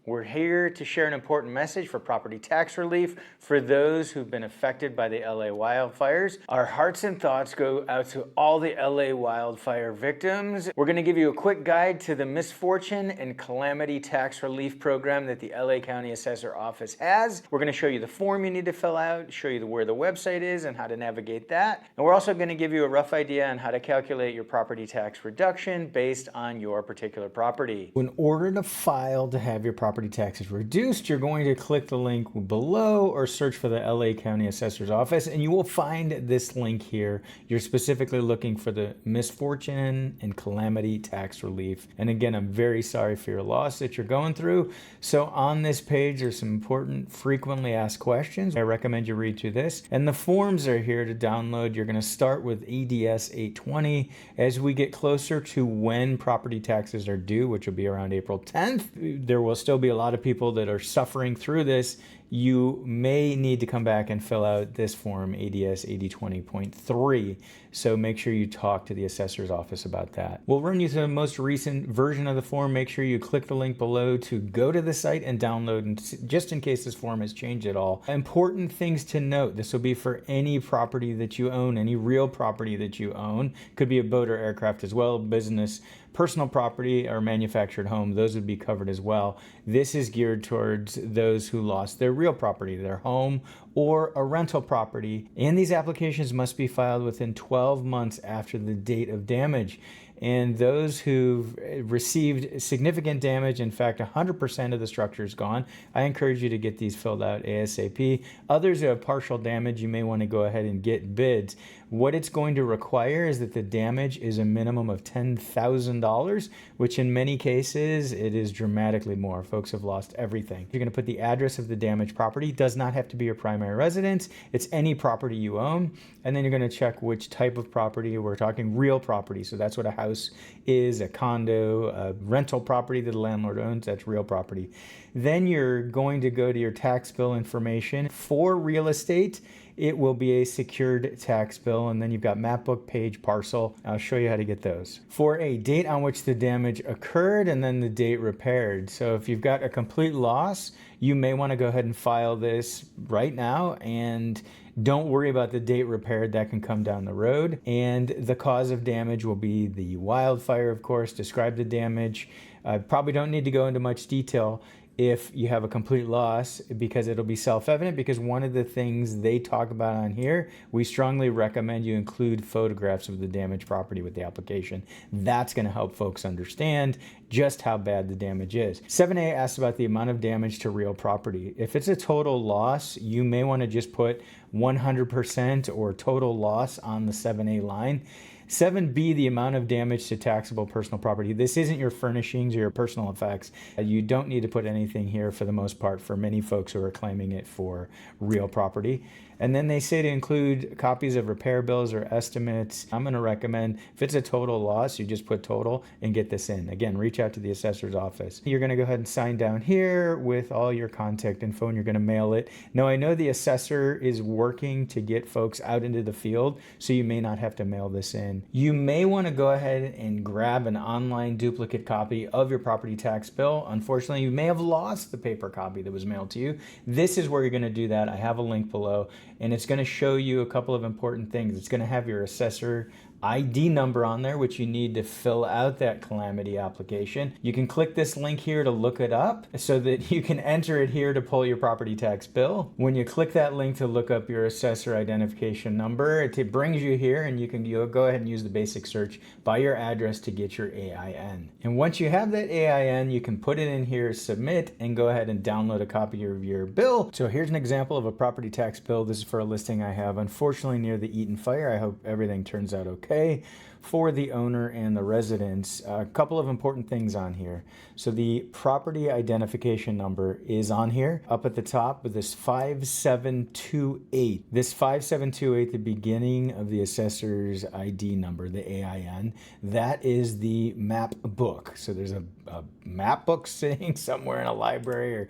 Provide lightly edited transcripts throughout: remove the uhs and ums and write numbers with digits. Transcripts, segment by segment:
We're here to share an important message for property tax relief for those who've been affected by the LA wildfires. Our hearts and thoughts go out to all the LA wildfire victims. We're going to give you a quick guide to the Misfortune and Calamity tax relief program that the LA County Assessor Office has. We're going to show you the form you need to fill out, show you where the website is and how to navigate that. And we're also going to give you a rough idea on how to calculate your property tax reduction based on your particular property. In order to file to have your property taxes reduced, you're going to click the link below or search for the LA County Assessor's Office, and you will find this link here. You're specifically looking for the Misfortune and Calamity tax relief. And again, I'm very sorry for your loss that you're going through. So on this page, there's some important frequently asked questions. I recommend you read through this. And the forms are here to download. You're going to start with EDS 820. As we get closer to when property taxes are due, which will be around April 10th, there will still be a lot of people that are suffering through this. You may need to come back and fill out this form, ADS 8020.3. So make sure you talk to the assessor's office about that. We'll run you through the most recent version of the form. Make sure you click the link below to go to the site and download, and just in case this form has changed at all. Important things to note. This will be for any property that you own, any real property that you own. Could be a boat or aircraft as well, business, personal property, or manufactured home. Those would be covered as well. This is geared towards those who lost their real property, their home or a rental property. And these applications must be filed within 12 months after the date of damage. And those who've received significant damage, in fact, 100% of the structure is gone, I encourage you to get these filled out ASAP. Others who have partial damage, you may want to go ahead and get bids. What it's going to require is that the damage is a minimum of $10,000, which in many cases, it is dramatically more. Folks have lost everything. You're going to put the address of the damaged property. It does not have to be your primary residence. It's any property you own. And then you're going to check which type of property. We're talking real property. So that's what a house is, a condo, a rental property that the landlord owns. That's real property. Then you're going to go to your tax bill information. For real estate, it will be a secured tax bill, and then you've got map book, page, parcel. I'll show you how to get those. For a date on which the damage occurred and then the date repaired. So if you've got a complete loss, you may want to go ahead and file this right now, and don't worry about the date repaired. That can come down the road. And the cause of damage will be the wildfire, of course. Describe the damage. Probably don't need to go into much detail if you have a complete loss, because it'll be self-evident, because one of the things they talk about on here, we strongly recommend you include photographs of the damaged property with the application. That's going to help folks understand just how bad the damage is. 7A asks about the amount of damage to real property. If it's a total loss, you may want to just put 100% or total loss on the 7A line. 7B, the amount of damage to taxable personal property. This isn't your furnishings or your personal effects. You don't need to put anything here for the most part for many folks who are claiming it for real property. And then they say to include copies of repair bills or estimates. I'm going to recommend, if it's a total loss, you just put total and get this in. Again, reach out to the assessor's office. You're going to go ahead and sign down here with all your contact info, and you're going to mail it. Now, I know the assessor is working to get folks out into the field, so you may not have to mail this in. You may want to go ahead and grab an online duplicate copy of your property tax bill. Unfortunately, you may have lost the paper copy that was mailed to you. This is where you're going to do that. I have a link below, and it's going to show you a couple of important things. It's going to have your assessor ID number on there, which you need to fill out that Calamity application. You can click this link here to look it up so that you can enter it here to pull your property tax bill. When you click that link to look up your assessor identification number, it brings you here, and you'll go ahead and use the basic search by your address to get your AIN. And once you have that AIN, you can put it in here, submit, and go ahead and download a copy of your bill. So here's an example of a property tax bill. This is for a listing I have, unfortunately, near the Eaton fire. I hope everything turns out okay for the owner and the residents. A couple of important things on here. So the property identification number is on here up at the top with this 5728. This 5728, the beginning of the assessor's ID number, the AIN, that is the map book. So there's a map book sitting somewhere in a library or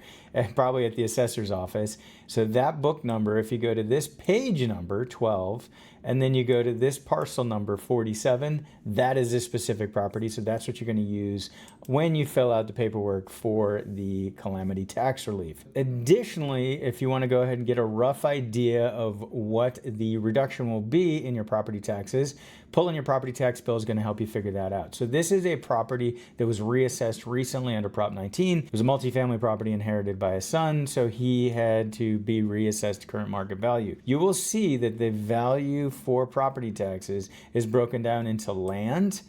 probably at the assessor's office. So that book number, if you go to this page number 12, and then you go to this parcel number 47, 7, that is this specific property. So that's what you're going to use when you fill out the paperwork for the calamity tax relief. Additionally, if you want to go ahead and get a rough idea of what the reduction will be in your property taxes, pulling your property tax bill is going to help you figure that out. So this is a property that was reassessed recently under Prop 19. It was a multifamily property inherited by a son, so he had to be reassessed to current market value. You will see that the value for property taxes is broken down into land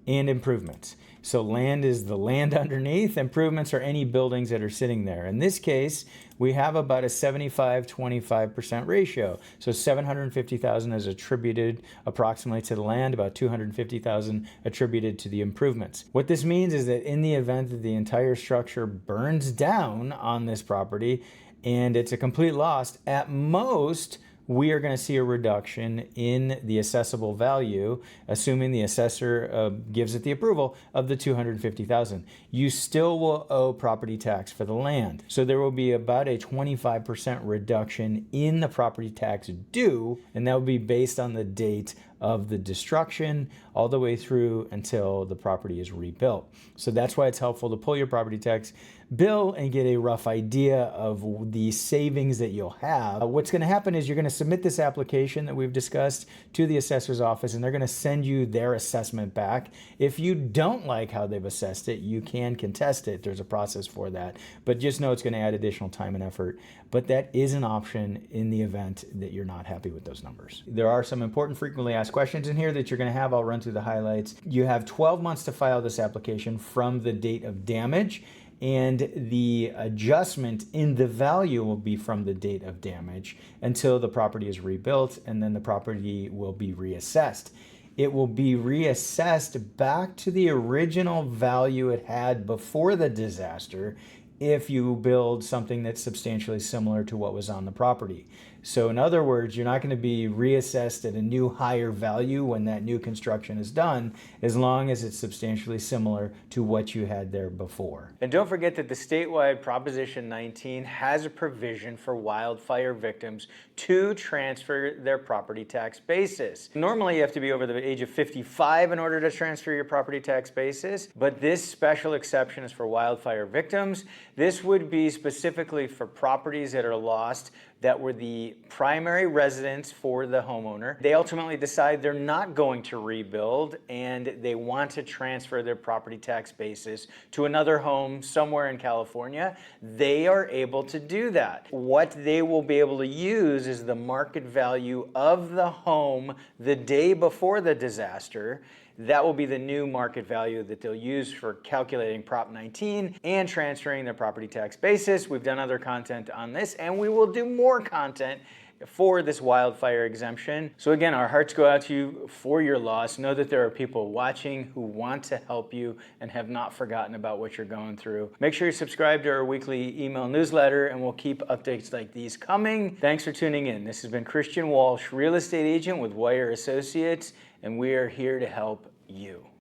and improvements. So land is the land underneath, improvements are any buildings that are sitting there. In this case, we have about a 75-25% ratio. So 750,000 is attributed approximately to the land, about 250,000 attributed to the improvements. What this means is that in the event that the entire structure burns down on this property and it's a complete loss, at most, we are going to see a reduction in the assessable value, assuming the assessor gives it the approval of the $250,000. You still will owe property tax for the land. So there will be about a 25% reduction in the property tax due, and that will be based on the date of the destruction all the way through until the property is rebuilt. So that's why it's helpful to pull your property tax bill and get a rough idea of the savings that you'll have. What's going to happen is you're going to submit this application that we've discussed to the assessor's office, and they're going to send you their assessment back. If you don't like how they've assessed it, you can contest it. There's a process for that, but just know it's going to add additional time and effort. But that is an option in the event that you're not happy with those numbers. There are some important frequently asked questions in here that you're going to have. I'll run through the highlights. You have 12 months to file this application from the date of damage, and the adjustment in the value will be from the date of damage until the property is rebuilt, and then the property will be reassessed. It will be reassessed back to the original value it had before the disaster if you build something that's substantially similar to what was on the property. So in other words, you're not going to be reassessed at a new higher value when that new construction is done, as long as it's substantially similar to what you had there before. And don't forget that the statewide Proposition 19 has a provision for wildfire victims to transfer their property tax basis. Normally you have to be over the age of 55 in order to transfer your property tax basis, but this special exception is for wildfire victims. This would be specifically for properties that are lost that were the primary residence for the homeowner. They ultimately decide they're not going to rebuild and they want to transfer their property tax basis to another home somewhere in California. They are able to do that. What they will be able to use is the market value of the home the day before the disaster. That will be the new market value that they'll use for calculating Prop 19 and transferring their property tax basis. We've done other content on this, and we will do more content for this wildfire exemption. So again, our hearts go out to you for your loss. Know that there are people watching who want to help you and have not forgotten about what you're going through. Make sure you subscribe to our weekly email newsletter, and we'll keep updates like these coming. Thanks for tuning in. This has been Christian Walsh, real estate agent with Wire Associates, and we are here to help you.